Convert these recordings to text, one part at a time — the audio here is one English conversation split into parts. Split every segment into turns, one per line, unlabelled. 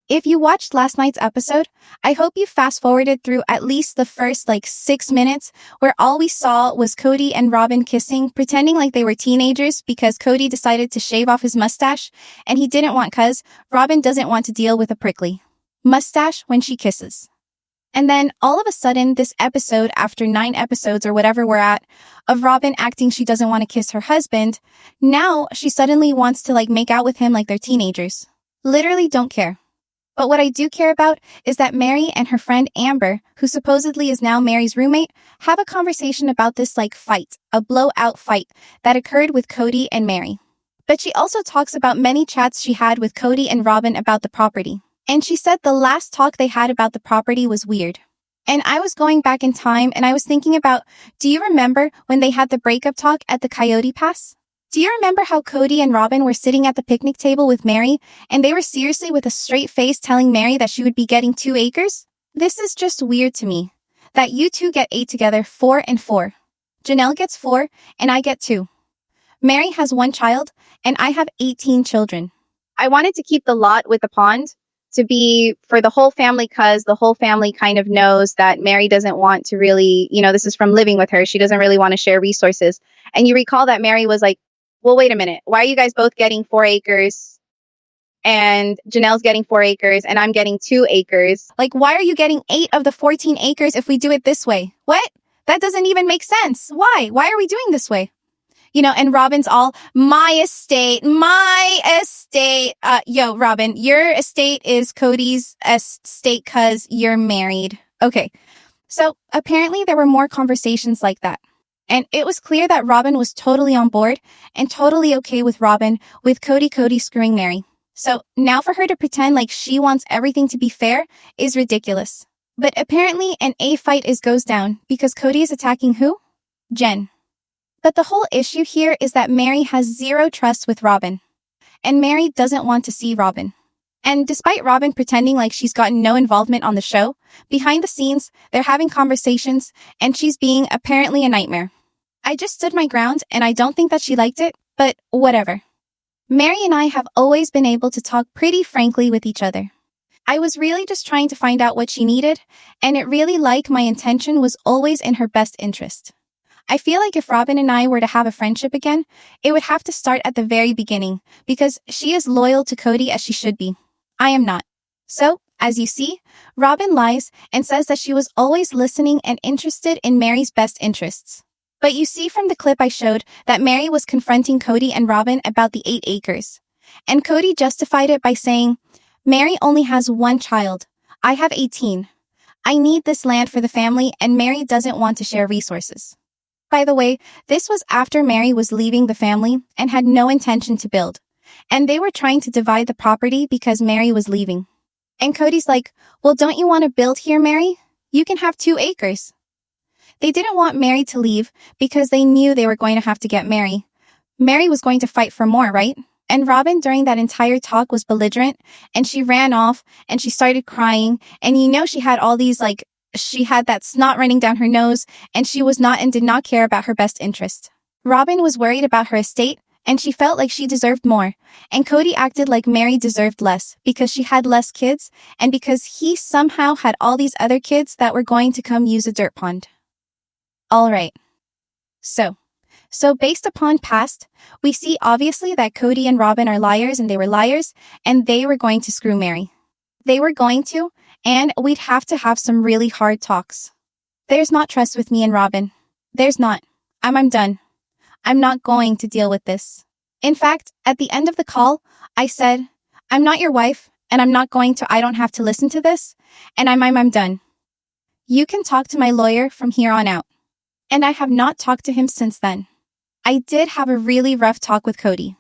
If you watched last night's episode, I hope you fast forwarded through at least the first 6 minutes where all we saw was Kody and Robyn kissing, pretending like they were teenagers because Kody decided to shave off his mustache and he didn't want cuz Robyn doesn't want to deal with a prickly mustache when she kisses. And then all of a sudden this episode, after 9 episodes or whatever we're at, of Robyn acting she doesn't want to kiss her husband, now she suddenly wants to make out with him like they're teenagers. Literally don't care. But what I do care about is that Meri and her friend Amber, who supposedly is now Meri's roommate, have a conversation about this fight, a blowout fight that occurred with Kody and Meri. But she also talks about many chats she had with Kody and Robyn about the property. And she said the last talk they had about the property was weird. And I was going back in time and I was thinking about, do you remember when they had the breakup talk at the Coyote Pass? Do you remember how Kody and Robyn were sitting at the picnic table with Meri, and they were seriously with a straight face telling Meri that she would be getting 2 acres? This is just weird to me. That you two get 8 together, 4 and 4. Janelle gets 4, and I get 2. Meri has 1 child, and I have 18 children. I wanted to keep the lot with the pond to be for the whole family because the whole family kind of knows that Meri doesn't want to really, this is from living with her. She doesn't really want to share resources. And you recall that Meri was like, well, wait a minute. Why are you guys both getting 4 acres and Janelle's getting 4 acres and I'm getting 2 acres? Why are you getting 8 of the 14 acres if we do it this way? What? That doesn't even make sense. Why? Why are we doing this way? And Robyn's all, my estate. Yo, Robyn, your estate is Kody's estate because you're married. Okay. So apparently there were more conversations like that. And it was clear that Robyn was totally on board and totally okay with Kody screwing Meri. So now for her to pretend like she wants everything to be fair is ridiculous. But apparently an A fight goes down because Kody is attacking who? Jen. But the whole issue here is that Meri has 0 trust with Robyn. And Meri doesn't want to see Robyn. And despite Robyn pretending like she's gotten no involvement on the show, behind the scenes, they're having conversations and she's being apparently a nightmare. I just stood my ground and I don't think that she liked it, but whatever. Meri and I have always been able to talk pretty frankly with each other. I was really just trying to find out what she needed, and it really my intention was always in her best interest. I feel like if Robyn and I were to have a friendship again, it would have to start at the very beginning, because she is loyal to Kody as she should be. I am not. So, as you see, Robyn lies and says that she was always listening and interested in Meri's best interests. But you see from the clip I showed that Meri was confronting Kody and Robyn about the 8 acres. And Kody justified it by saying, Meri only has 1 child. I have 18. I need this land for the family and Meri doesn't want to share resources. By the way, this was after Meri was leaving the family and had no intention to build. And they were trying to divide the property because Meri was leaving. And Kody's like, well, don't you want to build here, Meri? You can have 2 acres. They didn't want Meri to leave because they knew they were going to have to get Meri. Meri was going to fight for more, right? And Robyn during that entire talk was belligerent and she ran off and she started crying and she had all these she had that snot running down her nose and she was not and did not care about her best interest. Robyn was worried about her estate and she felt like she deserved more. And Kody acted like Meri deserved less because she had less kids and because he somehow had all these other kids that were going to come use a dirt pond. All right. So based upon past, we see obviously that Kody and Robyn are liars and they were liars and they were going to screw Meri. They were going to, and we'd have to have some really hard talks. There's not trust with me and Robyn. There's not. I'm done. I'm not going to deal with this. In fact, at the end of the call, I said, I'm not your wife and I'm not going to, I don't have to listen to this and I'm done. You can talk to my lawyer from here on out. And I have not talked to him since then. I did have a really rough talk with Kody.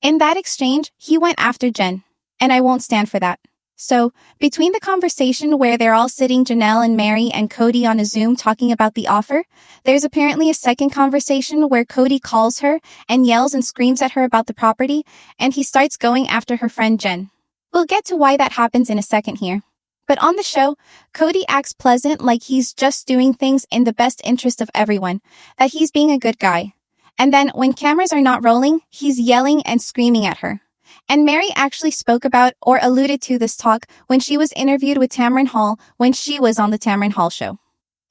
In that exchange, he went after Jen, and I won't stand for that. So, between the conversation where they're all sitting, Janelle and Meri and Kody on a Zoom talking about the offer, there's apparently a second conversation where Kody calls her and yells and screams at her about the property, and he starts going after her friend Jen. We'll get to why that happens in a second here. But on the show, Kody acts pleasant like he's just doing things in the best interest of everyone, that he's being a good guy. And then when cameras are not rolling, he's yelling and screaming at her. And Meri actually spoke about or alluded to this talk when she was interviewed with Tamron Hall when she was on the Tamron Hall show.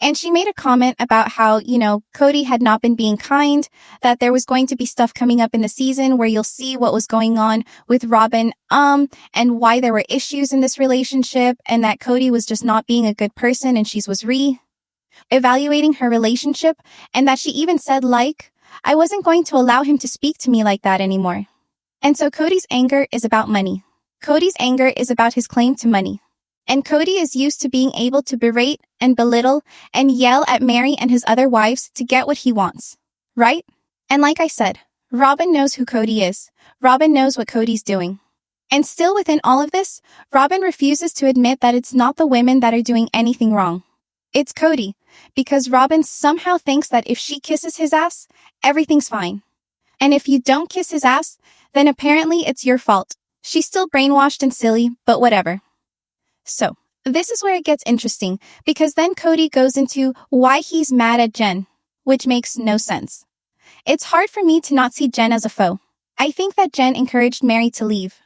And she made a comment about how, Kody had not been being kind, that there was going to be stuff coming up in the season where you'll see what was going on with Robyn, and why there were issues in this relationship, and that Kody was just not being a good person and she was evaluating her relationship, and that she even said, I wasn't going to allow him to speak to me like that anymore. And so Kody's anger is about money. Kody's anger is about his claim to money. And Kody is used to being able to berate and belittle and yell at Meri and his other wives to get what he wants. Right? And like I said, Robyn knows who Kody is. Robyn knows what Kody's doing. And still within all of this, Robyn refuses to admit that it's not the women that are doing anything wrong. It's Kody, because Robyn somehow thinks that if she kisses his ass, everything's fine. And if you don't kiss his ass, then apparently it's your fault. She's still brainwashed and silly, but whatever. So, this is where it gets interesting, because then Kody goes into why he's mad at Jen, which makes no sense. It's hard for me to not see Jen as a foe. I think that Jen encouraged Meri to leave.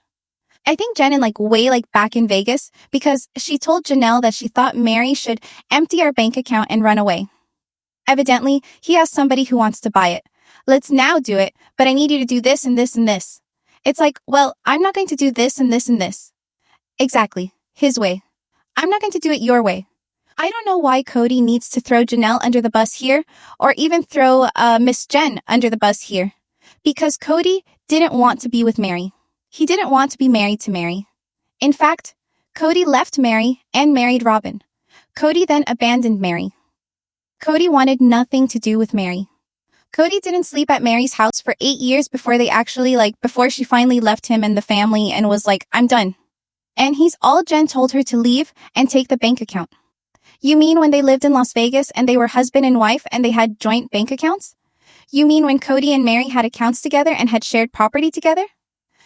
I think Jen way back in Vegas, because she told Janelle that she thought Meri should empty our bank account and run away. Evidently, he has somebody who wants to buy it. Let's now do it, but I need you to do this and this and this. It's well, I'm not going to do this and this and this. Exactly. His way. I'm not going to do it your way. I don't know why Kody needs to throw Janelle under the bus here, or even throw Miss Jen under the bus here. Because Kody didn't want to be with Meri. He didn't want to be married to Meri. In fact, Kody left Meri and married Robyn. Kody then abandoned Meri. Kody wanted nothing to do with Meri. Kody didn't sleep at Meri's house for 8 years before before she finally left him and the family and was I'm done. And he's all Jen told her to leave and take the bank account. You mean when they lived in Las Vegas and they were husband and wife and they had joint bank accounts? You mean when Kody and Meri had accounts together and had shared property together?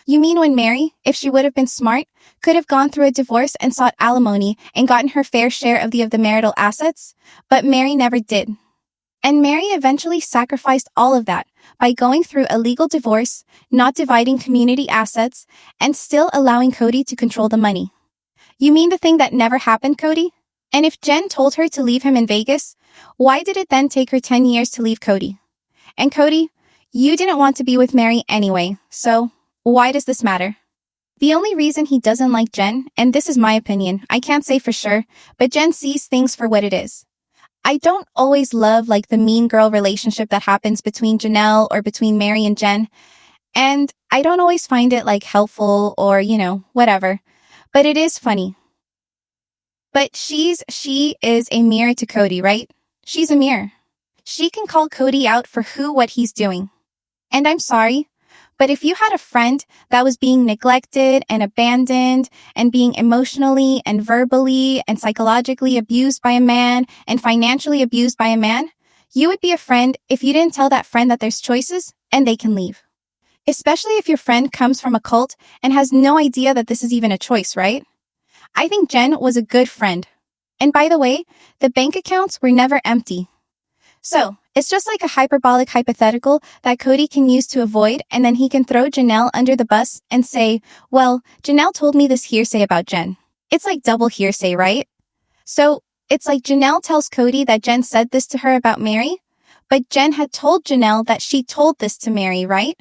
You mean when Meri, if she would have been smart, could have gone through a divorce and sought alimony and gotten her fair share of the marital assets? But Meri never did. And Meri eventually sacrificed all of that by going through a legal divorce, not dividing community assets, and still allowing Kody to control the money. You mean the thing that never happened, Kody? And if Jen told her to leave him in Vegas, why did it then take her 10 years to leave Kody? And Kody, you didn't want to be with Meri anyway, so why does this matter? The only reason he doesn't like Jen, and this is my opinion, I can't say for sure, but Jen sees things for what it is. I don't always love the mean girl relationship that happens between Janelle or between Meri and Jen. And I don't always find it helpful or, whatever. But it is funny. But she is a mirror to Kody, right? She's a mirror. She can call Kody out for what he's doing. And I'm sorry, but if you had a friend that was being neglected and abandoned and being emotionally and verbally and psychologically abused by a man and financially abused by a man, you would be a friend if you didn't tell that friend that there's choices and they can leave. Especially if your friend comes from a cult and has no idea that this is even a choice, right? I think Jen was a good friend. And by the way, the bank accounts were never empty. So, it's just a hyperbolic hypothetical that Kody can use to avoid, and then he can throw Janelle under the bus and say, well, Janelle told me this hearsay about Jen. It's double hearsay, right? So, it's Janelle tells Kody that Jen said this to her about Meri, but Jen had told Janelle that she told this to Meri, right?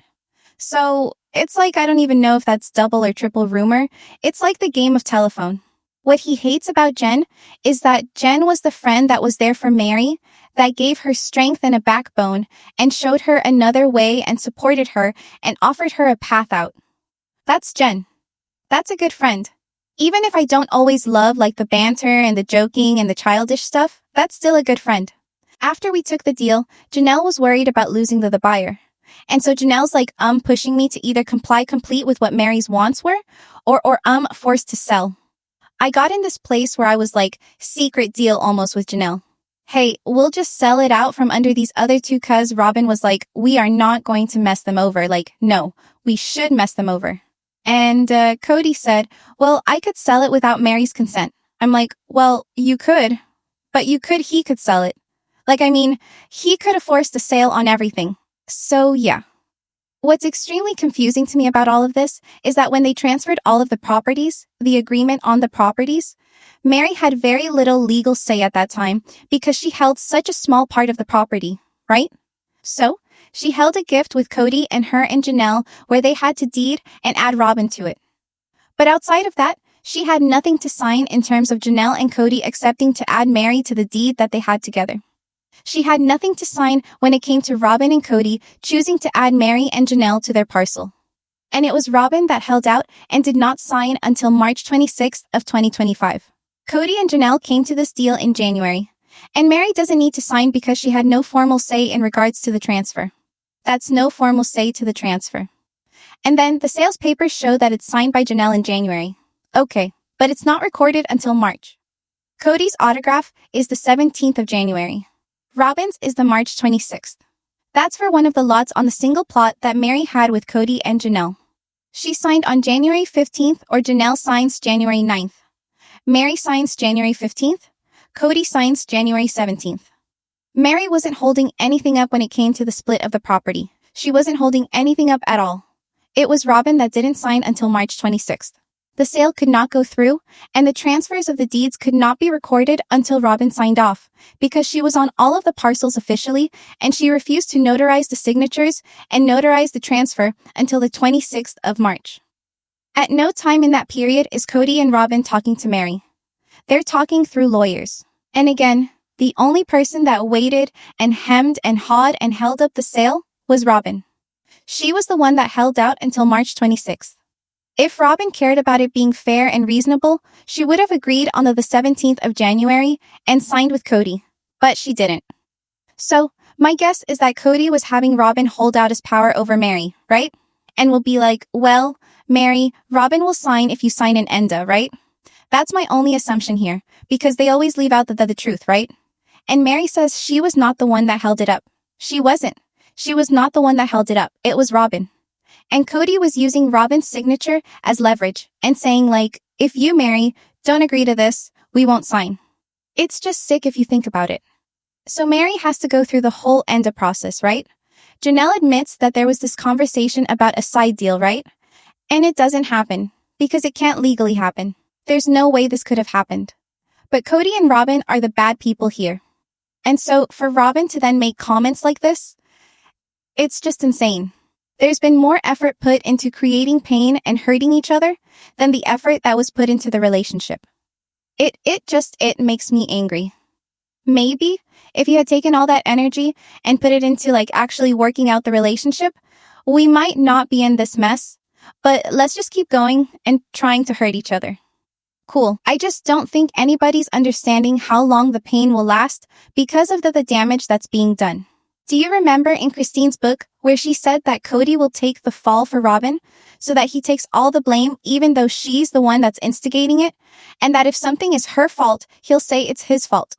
So, it's I don't even know if that's double or triple rumor. It's the game of telephone. What he hates about Jen is that Jen was the friend that was there for Meri, that gave her strength and a backbone, and showed her another way and supported her and offered her a path out. That's Jen. That's a good friend. Even if I don't always love the banter and the joking and the childish stuff, that's still a good friend. After we took the deal, Janelle was worried about losing the buyer. And so Janelle's pushing me to either comply complete with what Meri's wants were, or forced to sell. I got in this place where I was secret deal almost with Janelle. Hey, we'll just sell it out from under these other two cuz Robyn was we are not going to mess them over. No, we should mess them over. And Kody said, well, I could sell it without Meri's consent. I'm well, you could, but he could sell it. He could have forced a sale on everything. So yeah. What's extremely confusing to me about all of this is that when they transferred all of the properties, the agreement on the properties, Meri had very little legal say at that time because she held such a small part of the property, right? So, she held a gift with Kody and her and Janelle where they had to deed and add Robyn to it. But outside of that, she had nothing to sign in terms of Janelle and Kody accepting to add Meri to the deed that they had together. She had nothing to sign when it came to Robyn and Kody choosing to add Meri and Janelle to their parcel. And it was Robyn that held out and did not sign until March 26th of 2025. Kody and Janelle came to this deal in January. And Meri doesn't need to sign because she had no formal say in regards to the transfer. That's no formal say to the transfer. And then the sales papers show that it's signed by Janelle in January. Okay, but it's not recorded until March. Kody's autograph is the 17th of January. Robyn's is the March 26th. That's for one of the lots on the single plot that Meri had with Kody and Janelle. She signed on January 15th or Janelle signs January 9th. Meri signs January 15th. Kody signs January 17th. Meri wasn't holding anything up when it came to the split of the property. She wasn't holding anything up at all. It was Robyn that didn't sign until March 26th. The sale could not go through, and the transfers of the deeds could not be recorded until Robyn signed off, because she was on all of the parcels officially, and she refused to notarize the signatures and notarize the transfer until the 26th of March. At no time in that period is Kody and Robyn talking to Meri. They're talking through lawyers. And again, the only person that waited and hemmed and hawed and held up the sale was Robyn. She was the one that held out until March 26th. If Robyn cared about it being fair and reasonable, she would have agreed on the 17th of January and signed with Kody, but she didn't. So, my guess is that Kody was having Robyn hold out his power over Meri, right? And will be like, well, Meri, Robyn will sign if you sign an ENDA, right? That's my only assumption here, because they always leave out the truth, right? And Meri says she was not the one that held it up. She wasn't. She was not the one that held it up. It was Robyn. And Kody was using Robyn's signature as leverage and saying like, if you, Meri, don't agree to this, we won't sign. It's just sick if you think about it. So Meri has to go through the whole ENDA process, right? Janelle admits that there was this conversation about a side deal, right? And it doesn't happen, because it can't legally happen. There's no way this could have happened. But Kody and Robyn are the bad people here. And so for Robyn to then make comments like this, it's just insane. There's been more effort put into creating pain and hurting each other than the effort that was put into the relationship. It makes me angry. Maybe if you had taken all that energy and put it into like actually working out the relationship, we might not be in this mess, but let's just keep going and trying to hurt each other. Cool. I just don't think anybody's understanding how long the pain will last because of the damage that's being done. Do you remember in Christine's book where she said that Kody will take the fall for Robyn so that he takes all the blame even though she's the one that's instigating it, and that if something is her fault, he'll say it's his fault?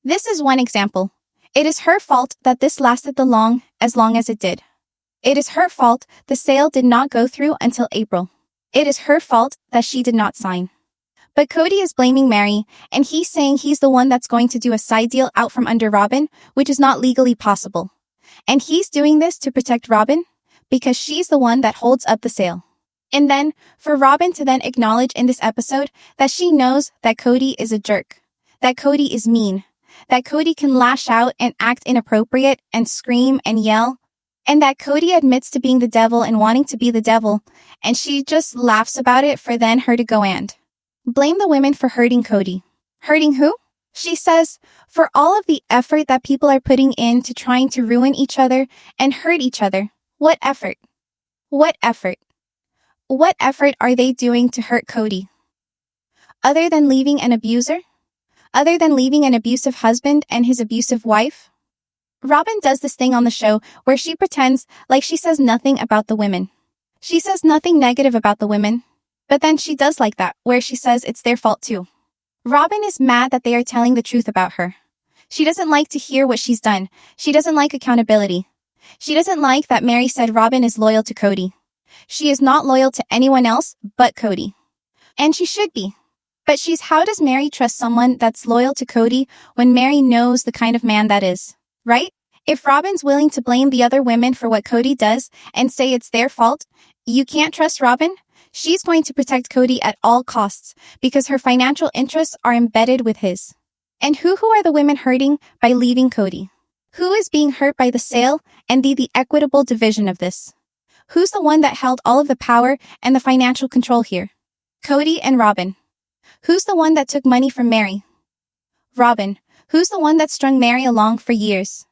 This is one example. It is her fault that this lasted as long as it did. It is her fault the sale did not go through until April. It is her fault that she did not sign. But Kody is blaming Meri, and he's saying he's the one that's going to do a side deal out from under Robyn, which is not legally possible. And he's doing this to protect Robyn, because she's the one that holds up the sale. And then, for Robyn to then acknowledge in this episode that she knows that Kody is a jerk, that Kody is mean, that Kody can lash out and act inappropriate and scream and yell, and that Kody admits to being the devil and wanting to be the devil, and she just laughs about it for then her to go and blame the women for hurting Kody. Hurting who? She says, for all of the effort that people are putting into trying to ruin each other and hurt each other. What effort? What effort? What effort are they doing to hurt Kody? Other than leaving an abuser? Other than leaving an abusive husband and his abusive wife? Robyn does this thing on the show where she pretends like she says nothing about the women. She says nothing negative about the women. But then she does like that, where she says it's their fault too. Robyn is mad that they are telling the truth about her. She doesn't like to hear what she's done. She doesn't like accountability. She doesn't like that Meri said Robyn is loyal to Kody. She is not loyal to anyone else but Kody. And she should be. But how does Meri trust someone that's loyal to Kody when Meri knows the kind of man that is, right? If Robyn's willing to blame the other women for what Kody does and say it's their fault, you can't trust Robyn? She's going to protect Kody at all costs because her financial interests are embedded with his. And who are the women hurting by leaving Kody? Who is being hurt by the sale and the equitable division of this? Who's the one that held all of the power and the financial control here? Kody and Robyn. Who's the one that took money from Meri? Robyn. Who's the one that strung Meri along for years?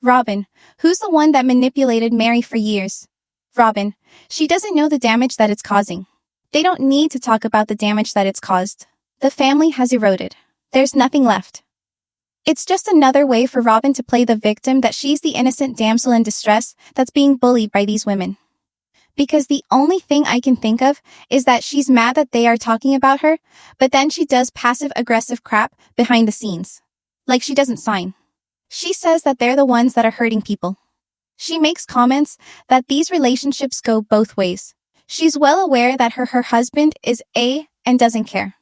Robyn. Who's the one that manipulated Meri for years? Robyn. She doesn't know the damage that it's causing. They don't need to talk about the damage that it's caused. The family has eroded. There's nothing left. It's just another way for Robyn to play the victim that she's the innocent damsel in distress that's being bullied by these women. Because the only thing I can think of is that she's mad that they are talking about her, but then she does passive-aggressive crap behind the scenes. Like she doesn't sign. She says that they're the ones that are hurting people. She makes comments that these relationships go both ways. She's well aware that her husband is and doesn't care.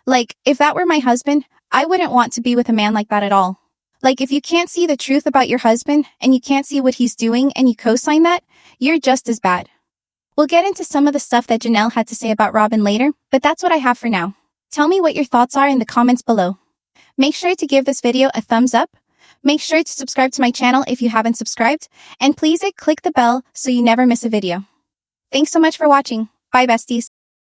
Like, if that were my husband, I wouldn't want to be with a man like that at all. Like, if you can't see the truth about your husband and you can't see what he's doing and you co-sign that, you're just as bad. We'll get into some of the stuff that Janelle had to say about Robyn later, but that's what I have for now. Tell me what your thoughts are in the comments below. Make sure to give this video a thumbs up. Make sure to subscribe to my channel if you haven't subscribed, and please click the bell so you never miss a video. Thanks so much for watching. Bye, besties.